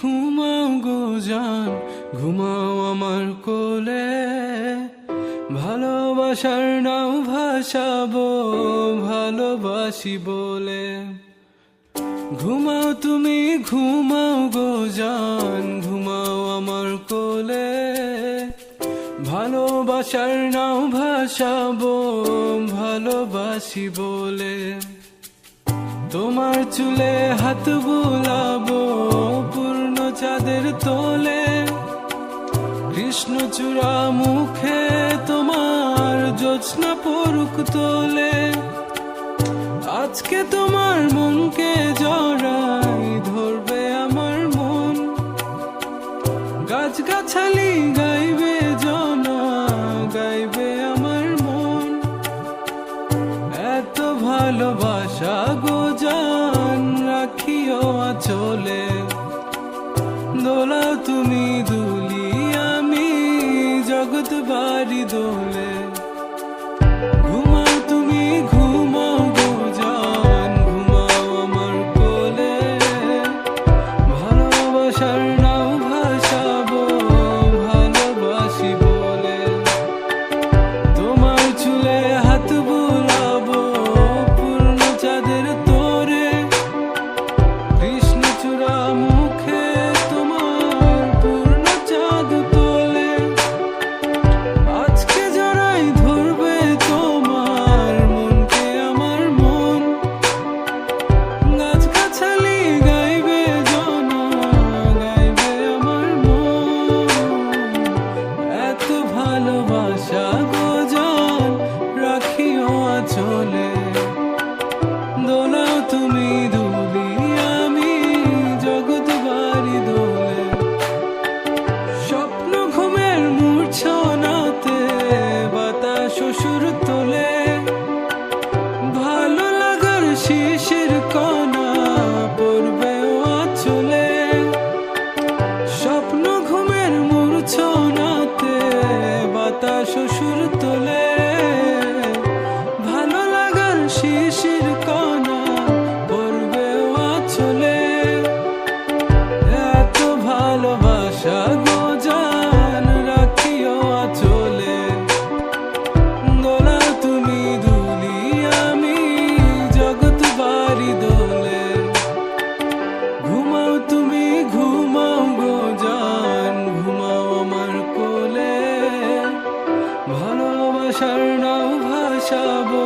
ঘুমাও গো জান, ঘুমাও আমার কোলে। ভালোবাসার নাও ভাসাবো ভালোবাসি বলে। ঘুমাও তুমি ঘুমাও গো জান, ঘুমাও আমার কোলে। ভালোবাসার নাও ভাসাবো ভালোবাসি বলে। তোমার চুলে হাত বুলাবো পূর্ণ চাঁদের তোলে। কৃষ্ণচূড়া মুখে তোমার জ্যোৎস্না পড়ুক তোলে। আজকে তোমার মনকে জড়াই ধরবে আমার মন। গাছগাছালি গাইবে জনা, গাইবে আমার মন। এত ভালোবাসা গো জান, রাখিও আঁচলে। দোলাও তুমি দুলি, আমি জগৎ বাড়ি দোলে। ঘুমাও তুমি ঘুমাও গো জান, ঘুমাও আমার কোলে। ভালোবাসার নাও ভাসাবো ভালোবাসি বলে। তোমার চুলে হাত বুলাবো পূর্ণ চাঁদের তোরে। কৃষ্ণচূড়া মুখে তোমার পূর্ণ চাঁদ তোলে। আজকে জড়াই ধরবে তোমার মনকে আমার মন। গাছগাছালি গাইবে জনা, গাইবে আমার মন। এত ভালোবাসা গো জান, রাখিও আঁচলে। দোলাও তুমি দুলি, আমি জগৎ বাড়ি দোলে। স্বপ্ন ঘুমের মূর্ছনাতে বাতাস সুর তোলে। ভালো লাগার শিশির কণা পড়বে আঁচলে। স্বপ্ন ঘুমের মূর্ছনাতে বাতাস সুর তোলে। ভালো লাগার শিশির কণা পড়বে আঁচলে। এত ভালোবাসা গো জান, রাখিও আঁচলে। দোলাও তুমি দুলি, আমি জগৎ বাড়ি দোলে। ঘুমাও তুমি ঘুমাও গো জান, ঘুমাও আমার কোলে। ভালোবাসার নাও ভাসাবো